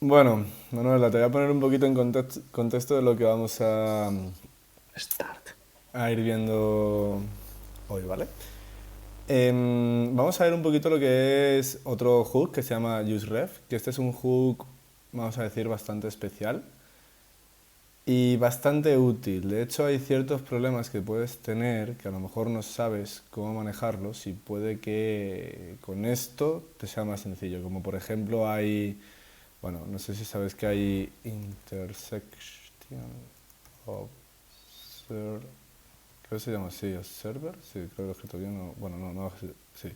Bueno, Manuela, te voy a poner un poquito en contexto de lo que vamos Start. a ir viendo hoy, ¿vale? Vamos a ver un poquito lo que es otro hook que se llama useRef, que este es un hook, vamos a decir, bastante especial y bastante útil. De hecho, hay ciertos problemas que puedes tener que a lo mejor no sabes cómo manejarlos y puede que con esto te sea más sencillo. Como por ejemplo hay, bueno, no sé si sabes que hay intersection observer, creo que se llama así, observer, sí, creo que lo he escrito bien, bueno, no, sí.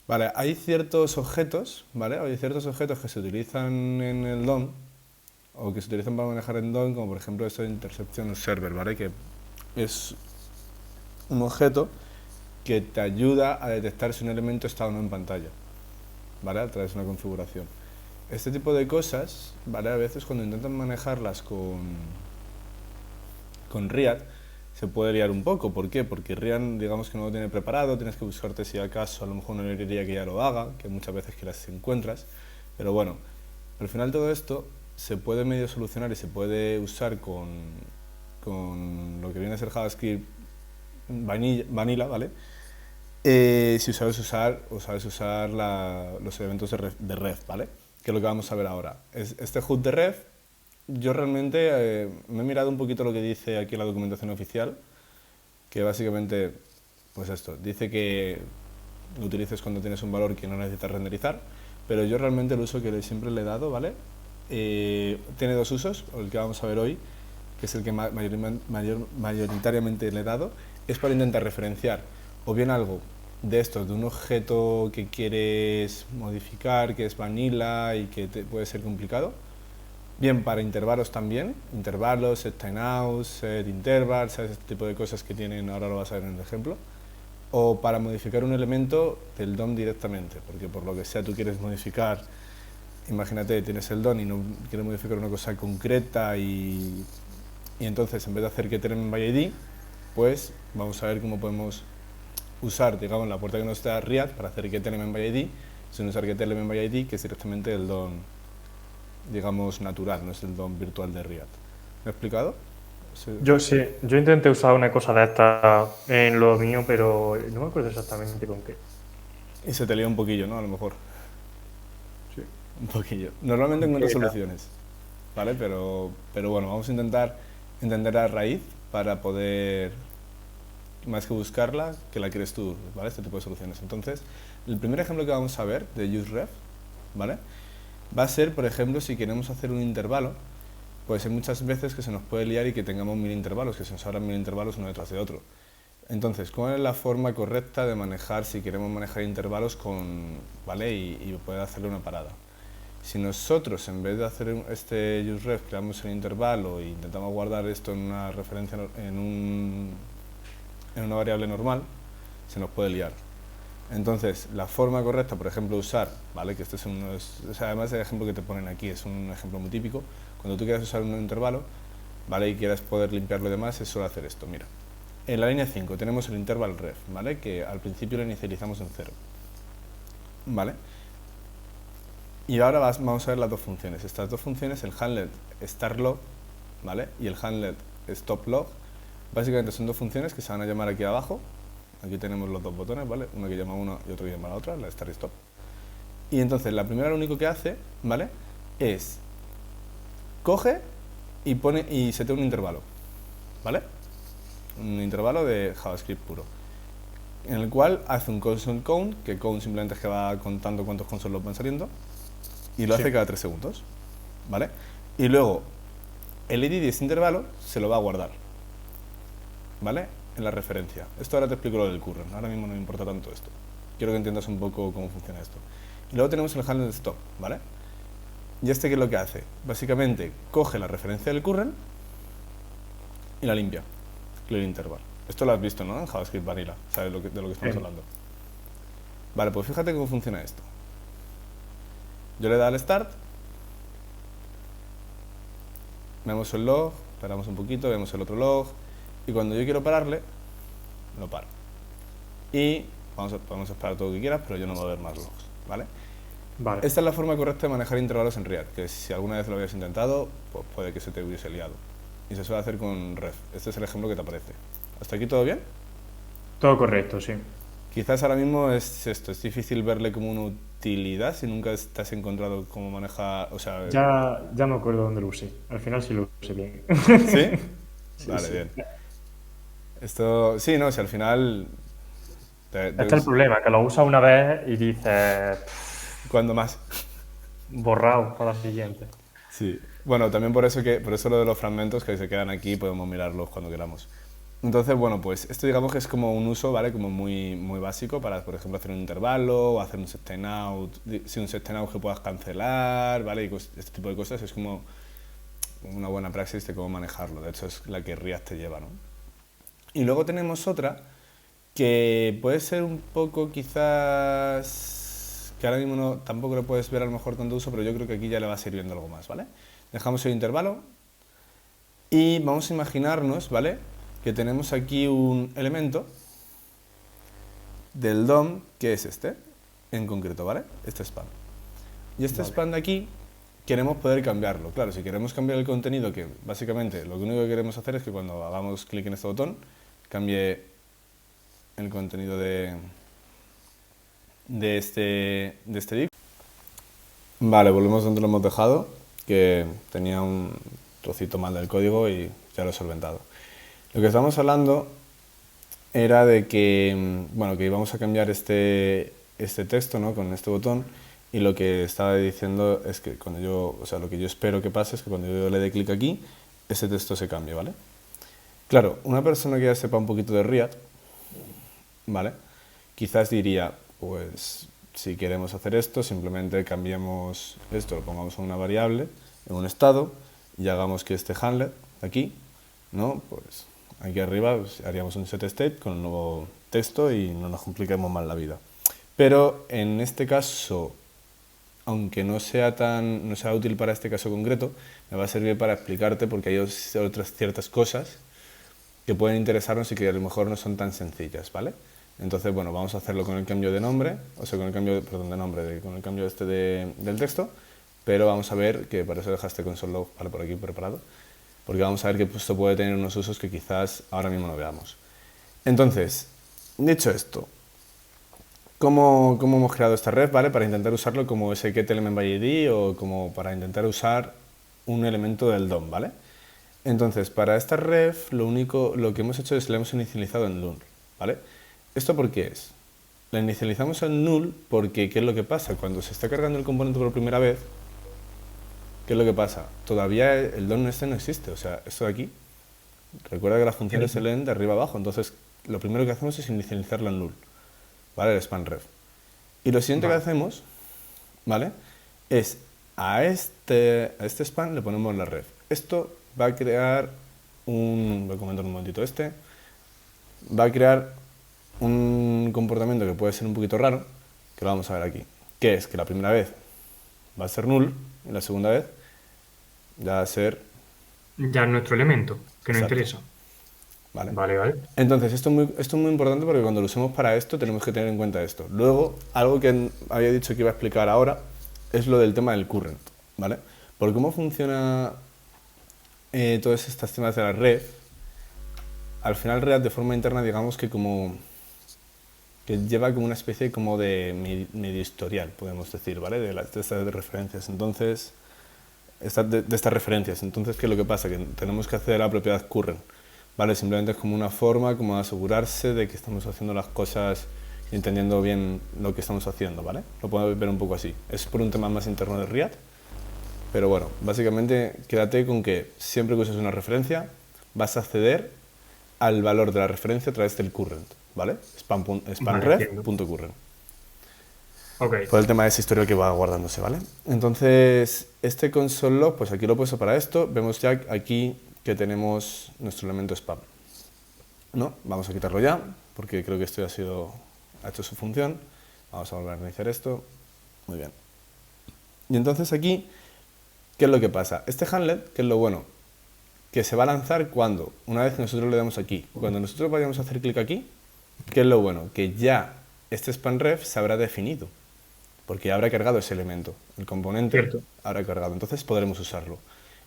Vale, hay ciertos objetos, ¿vale? Hay ciertos objetos que se utilizan en el DOM o que se utilizan para manejar en DOM, como por ejemplo esto de interception observer, ¿vale? Que es un objeto que te ayuda a detectar si un elemento está o no en pantalla, ¿vale? A través de una configuración. Este tipo de cosas, ¿vale? A veces cuando intentan manejarlas con React se puede liar un poco. ¿Por qué? Porque React, digamos que no lo tiene preparado, tienes que buscarte si acaso a lo mejor una librería que ya lo haga, que muchas veces que las encuentras. Pero bueno, al final todo esto se puede medio solucionar y se puede usar con lo que viene a ser JavaScript vanilla, ¿vale? Si sabes usar los elementos de ref, ¿vale? Que es lo que vamos a ver ahora. Este hook de ref, yo realmente me he mirado un poquito lo que dice aquí la documentación oficial, que básicamente, pues esto, dice que lo utilices cuando tienes un valor que no necesitas renderizar, pero yo realmente el uso que siempre le he dado, ¿vale? Tiene dos usos, el que vamos a ver hoy, que es el que mayoritariamente le he dado, es para intentar referenciar o bien algo de esto, de un objeto que quieres modificar, que es vanilla y que puede ser complicado, bien para intervalos también, intervalos, set timeouts, set intervals, ¿sabes? Este tipo de cosas que tienen, ahora lo vas a ver en el ejemplo, o para modificar un elemento del DOM directamente, porque por lo que sea tú quieres modificar, imagínate, tienes el DOM y no quieres modificar una cosa concreta y entonces en vez de hacer que element by ID, pues vamos a ver cómo podemos usar, digamos, la puerta que nos da React para hacer get element by ID, sin usar get element by ID, que es directamente el DOM, digamos, natural, no es el DOM virtual de React. ¿Me he explicado? Sí. Yo sí, yo intenté usar una cosa de esta en lo mío, pero no me acuerdo exactamente con qué. Y se te lía un poquillo, ¿no? A lo mejor. Sí. Un poquillo. Normalmente ¿Con qué encuentro era? soluciones, ¿vale? Pero bueno, vamos a intentar entender la raíz para poder, más que buscarla, que la crees tú, ¿vale? Este tipo de soluciones. Entonces, el primer ejemplo que vamos a ver de useRef, ¿vale? Va a ser, por ejemplo, si queremos hacer un intervalo, pues hay muchas veces que se nos puede liar y que tengamos mil intervalos, que se nos abran mil intervalos uno detrás de otro. Entonces, ¿cuál es la forma correcta de manejar si queremos manejar intervalos ¿vale? Y poder hacerle una parada? Si nosotros, en vez de hacer este useRef, creamos el intervalo e intentamos guardar esto en una referencia, en una variable normal, se nos puede liar. Entonces, la forma correcta, por ejemplo, usar, ¿vale? Que este es o sea, además el ejemplo que te ponen aquí es un ejemplo muy típico. Cuando tú quieras usar un intervalo, ¿vale? Y quieras poder limpiarlo y demás, es solo hacer esto, mira. En la línea 5 tenemos el interval ref, ¿vale? Que al principio lo inicializamos en 0, ¿vale? Y ahora vamos a ver las dos funciones. Estas dos funciones, el handlet startLog, ¿vale? Y el handlet stopLog, básicamente son dos funciones que se van a llamar aquí abajo. Aquí tenemos los dos botones, ¿vale? Uno que llama a una y otro que llama a la otra, la start y stop. Y entonces la primera lo único que hace, ¿vale? Es coge y setea un intervalo, ¿vale? Un intervalo de JavaScript puro, en el cual hace un console count, que count simplemente es que va contando cuántos consoles van saliendo, y lo Sí. hace cada 3 segundos, ¿vale? Y luego el ID de este intervalo se lo va a guardar, ¿vale? En la referencia. Esto ahora te explico lo del current, ahora mismo no me importa tanto esto. Quiero que entiendas un poco cómo funciona esto. Y luego tenemos el handle stop, ¿vale? ¿Y este qué es lo que hace? Básicamente coge la referencia del current y la limpia, clear interval. Esto lo has visto, ¿no? En JavaScript Vanilla, ¿sabes de lo que estamos Sí. hablando? Vale, pues fíjate cómo funciona esto. Yo le doy al start, vemos el log, paramos un poquito, vemos el otro log, y cuando yo quiero pararle, lo paro. Y podemos esperar todo lo que quieras, pero yo no voy a ver más logs, ¿vale? Vale. Esta es la forma correcta de manejar intervalos en React, que si alguna vez lo habías intentado, pues puede que se te hubiese liado. Y se suele hacer con ref. Este es el ejemplo que te aparece. ¿Hasta aquí todo bien? Todo correcto, sí. Quizás ahora mismo es esto, es difícil verle como una utilidad si nunca te has encontrado cómo maneja, o sea, Ya me acuerdo dónde lo usé. Al final sí lo usé bien. ¿sí? Sí, Vale, sí. bien. Esto, sí, no, si al final, Este es el problema, que lo usas una vez y dices, ¿cuándo más? borrado para la siguiente. Sí. Bueno, también por eso lo de los fragmentos que se quedan aquí podemos mirarlos cuando queramos. Entonces, bueno, pues esto digamos que es como un uso, ¿vale? Como muy, muy básico para, por ejemplo, hacer un intervalo o hacer un sustain out, si un sustain out que puedas cancelar, ¿vale? Y este tipo de cosas es como una buena praxis de cómo manejarlo. De hecho, es la que React te lleva, ¿no? Y luego tenemos otra que puede ser un poco quizás que ahora mismo no, tampoco lo puedes ver a lo mejor tanto uso, pero yo creo que aquí ya le va sirviendo algo más, ¿vale? Dejamos el intervalo y vamos a imaginarnos, ¿vale? Que tenemos aquí un elemento del DOM que es este, en concreto, ¿vale? Este span. Y este span de aquí queremos poder cambiarlo. Claro, si queremos cambiar el contenido, que básicamente lo único que queremos hacer es que cuando hagamos clic en este botón, cambie el contenido de este div. Vale, volvemos donde lo hemos dejado, que tenía un trocito mal del código y ya lo he solventado. Lo que estamos hablando era de que, bueno, que íbamos a cambiar este texto, ¿no? Con este botón, y lo que estaba diciendo es que cuando yo, o sea, lo que yo espero que pase es que cuando yo le dé clic aquí, ese texto se cambie, ¿vale? Claro, una persona que ya sepa un poquito de React, ¿vale? Quizás diría, pues si queremos hacer esto, simplemente cambiemos esto, lo pongamos en una variable, en un estado, y hagamos que este handler de aquí, ¿no? Pues aquí arriba pues, haríamos un setState con un nuevo texto y no nos compliquemos más la vida. Pero en este caso, aunque no sea útil para este caso concreto, me va a servir para explicarte porque hay otras ciertas cosas que pueden interesarnos y que a lo mejor no son tan sencillas, ¿vale? Entonces, bueno, vamos a hacerlo con el cambio de nombre, o sea, con el cambio, perdón, de nombre, con el cambio del texto, pero vamos a ver que para eso dejaste console.log para por aquí preparado, porque vamos a ver que esto puede tener unos usos que quizás ahora mismo no veamos. Entonces, dicho esto, ¿cómo hemos creado esta red, ¿vale? Para intentar usarlo como ese getElementById o como para intentar usar un elemento del DOM, ¿vale? Entonces, para esta ref, lo que hemos hecho es le hemos inicializado en null, ¿vale? ¿Esto por qué es? La inicializamos en null porque, ¿qué es lo que pasa? Cuando se está cargando el componente por primera vez, ¿qué es lo que pasa? Todavía el DOM este no existe, o sea, esto de aquí, recuerda que las funciones se leen de arriba abajo, entonces lo primero que hacemos es inicializarla en null, ¿vale? El span ref. Y lo siguiente que hacemos, ¿vale? Es a este span le ponemos la ref. Esto va a crear voy a comentar un momentito va a crear un comportamiento que puede ser un poquito raro, que lo vamos a ver aquí, que es que la primera vez va a ser null y la segunda vez ya va a ser... Ya es nuestro elemento, que nos Exacto. interesa. ¿Vale? Vale. Entonces, esto es muy importante porque cuando lo usemos para esto tenemos que tener en cuenta esto. Luego, algo que había dicho que iba a explicar ahora es lo del tema del current, ¿vale? Por cómo funciona todos estos temas de la red, al final React de forma interna digamos que como que lleva como una especie como de medio historial, podemos decir, ¿vale? De estas referencias. Entonces, de estas referencias. Entonces, ¿qué es lo que pasa? Que tenemos que acceder a la propiedad current, ¿vale? Simplemente es como una forma como de asegurarse de que estamos haciendo las cosas y entendiendo bien lo que estamos haciendo, ¿vale? Lo podemos ver un poco así. Es por un tema más interno de React, pero bueno, básicamente quédate con que siempre que uses una referencia vas a acceder al valor de la referencia a través del current, ¿vale? Spanref.current. Ok. Por el tema de ese historial que va guardándose, ¿vale? Entonces, este console log, pues aquí lo he puesto para esto. Vemos ya aquí que tenemos nuestro elemento spam, ¿no? Vamos a quitarlo ya, porque creo que esto ha hecho su función. Vamos a volver a iniciar esto. Muy bien. Y entonces aquí, ¿qué es lo que pasa? Este handlet, ¿qué es lo bueno? Que se va a lanzar cuando, una vez que nosotros le damos aquí. Cuando nosotros vayamos a hacer clic aquí, ¿qué es lo bueno? Que ya este spanref se habrá definido. porque ya habrá cargado ese elemento. El componente Cierto. habrá cargado, entonces podremos usarlo.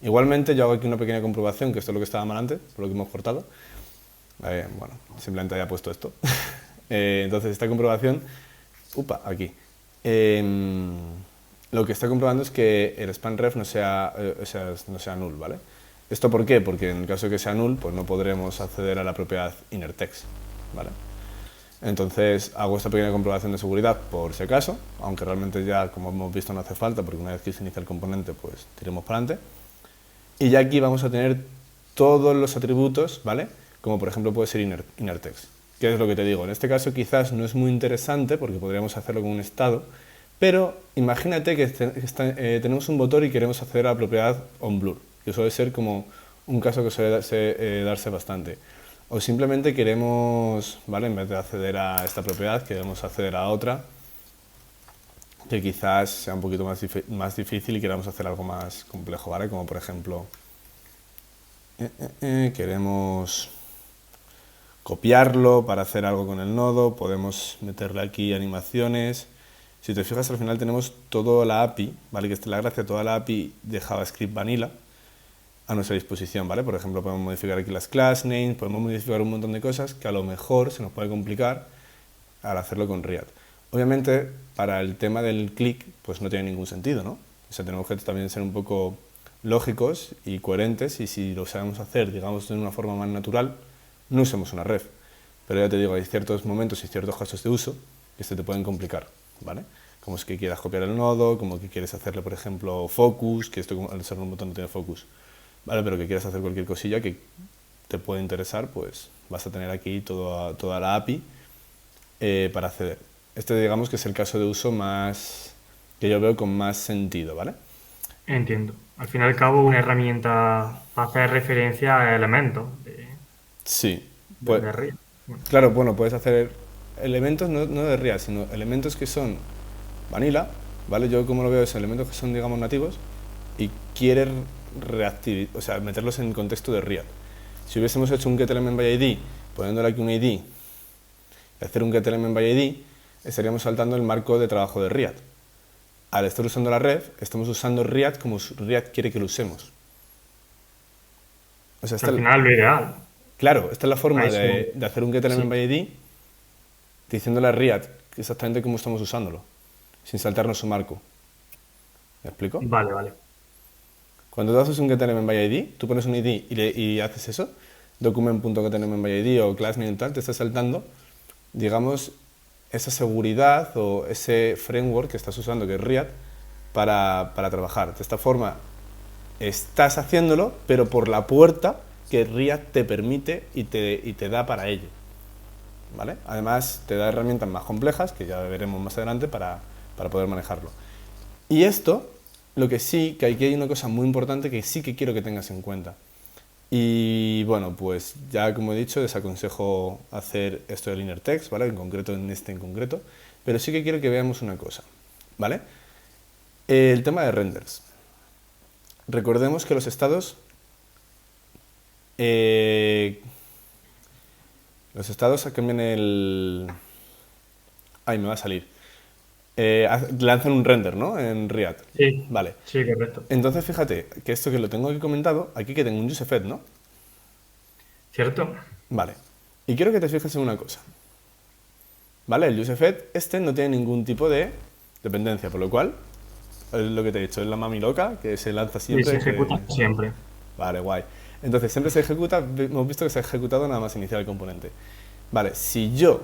Igualmente, yo hago aquí una pequeña comprobación, que esto es lo que estaba mal antes, por lo que hemos cortado. Bueno, simplemente haya puesto esto. Entonces, esta comprobación, aquí. Lo que está comprobando es que el span ref no sea null, ¿vale? ¿Esto por qué? Porque en el caso de que sea null, pues no podremos acceder a la propiedad inner text, ¿vale? Entonces hago esta pequeña comprobación de seguridad por si acaso, aunque realmente ya, como hemos visto, no hace falta, porque una vez que se inicia el componente, pues tiremos para adelante. Y ya aquí vamos a tener todos los atributos, ¿vale? Como por ejemplo puede ser inner text. ¿Qué es lo que te digo? En este caso quizás no es muy interesante, porque podríamos hacerlo con un estado, pero imagínate que tenemos un motor y queremos acceder a la propiedad onBlur, que suele ser como un caso que suele darse bastante. O simplemente queremos, ¿vale? En vez de acceder a esta propiedad, queremos acceder a otra, que quizás sea un poquito más difícil y queramos hacer algo más complejo, ¿vale? Como por ejemplo, queremos copiarlo para hacer algo con el nodo, podemos meterle aquí animaciones. Si te fijas, al final tenemos toda la API, ¿vale? Que esta es la gracia, toda la API de JavaScript Vanilla a nuestra disposición, ¿vale? Por ejemplo, podemos modificar aquí las class names, podemos modificar un montón de cosas que a lo mejor se nos puede complicar al hacerlo con React. Obviamente, para el tema del click, pues no tiene ningún sentido, ¿no? O sea, tenemos que también ser un poco lógicos y coherentes, y si lo sabemos hacer, digamos, de una forma más natural, no usemos una ref. Pero ya te digo, hay ciertos momentos y ciertos casos de uso que se te pueden complicar, ¿vale? Como es que quieras copiar el nodo, como que quieres hacerle, por ejemplo, focus, que esto al ser un botón no tiene focus, ¿vale? Pero que quieras hacer cualquier cosilla que te puede interesar, pues vas a tener aquí toda la API para acceder. Este, digamos, que es el caso de uso más que yo veo con más sentido, ¿vale? Entiendo. Al fin y al cabo, una herramienta para hacer referencia a elementos Sí. Pues, de React. Bueno, claro, bueno, puedes hacer elementos no de React, sino elementos que son vanilla, ¿vale? Yo como lo veo es elementos que son, digamos, nativos y quieres o sea, meterlos en el contexto de React. Si hubiésemos hecho un getElementById, poniéndole aquí un ID y hacer un getElementById, estaríamos saltando el marco de trabajo de React. Al estar usando la ref, estamos usando React como React quiere que lo usemos. O sea, al final, lo ideal. claro, esta es la forma Ahí sí. de hacer un getElementById diciéndole a React exactamente cómo estamos usándolo, sin saltarnos su marco. ¿Me explico? Vale, vale. Cuando tú haces un getElementById, tú pones un ID y haces eso, document.getElementById o className tal, te está saltando, digamos, esa seguridad o ese framework que estás usando, que es React, para trabajar. De esta forma, estás haciéndolo, pero por la puerta que React te permite y te da para ello, ¿vale? Además, te da herramientas más complejas, que ya veremos más adelante, para poder manejarlo. Y esto, lo que sí, que aquí hay una cosa muy importante que sí que quiero que tengas en cuenta. Y bueno, pues ya como he dicho, desaconsejo hacer esto del inner text, ¿vale? En concreto, en concreto, pero sí que quiero que veamos una cosa, ¿vale? El tema de renders. Recordemos que los estados cambian el... Ay, me va a salir. Lanzan un render, ¿no? En React. Sí, Vale. sí, correcto. Entonces, fíjate que esto que lo tengo aquí comentado, aquí que tengo un useFet, ¿no? ¿Cierto? Vale. Y quiero que te fijes en una cosa. ¿Vale? El useFet este no tiene ningún tipo de dependencia, por lo cual, es lo que te he dicho, es la mami loca que se lanza Y siempre. se ejecuta siempre. Vale, guay. Entonces, siempre se ejecuta, hemos visto que se ha ejecutado nada más iniciar el componente. Vale, si yo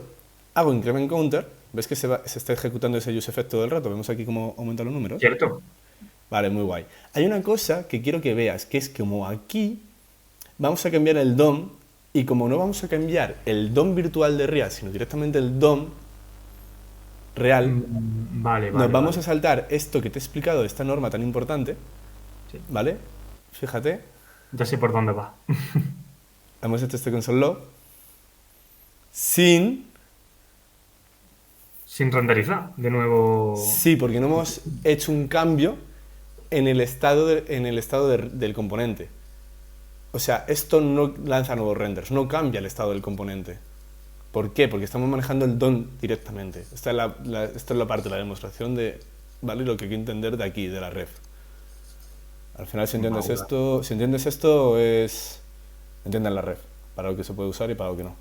hago increment counter, ¿ves que se está ejecutando ese useFet todo el rato? ¿Vemos aquí cómo aumentan los números? ¿Cierto? Vale, muy guay. Hay una cosa que quiero que veas, que es que como aquí vamos a cambiar el DOM, y como no vamos a cambiar el DOM virtual de React, sino directamente el DOM real, Vale, nos vale. vamos vale. a saltar esto que te he explicado de esta norma tan importante, Sí. ¿vale? Fíjate, Ya sé por dónde va. hemos hecho este console log sin... Sin renderizar. De nuevo. Sí, porque no hemos hecho un cambio en el estado, del componente. O sea, esto no lanza nuevos renders, no cambia el estado del componente. ¿Por qué? Porque estamos manejando el DOM directamente. Esta es la parte, la demostración de, ¿vale? Lo que hay que entender de aquí, de la ref. Al final, si entiendes esto, entiendes la ref, para lo que se puede usar y para lo que no.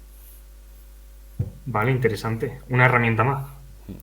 Vale, interesante. Una herramienta más.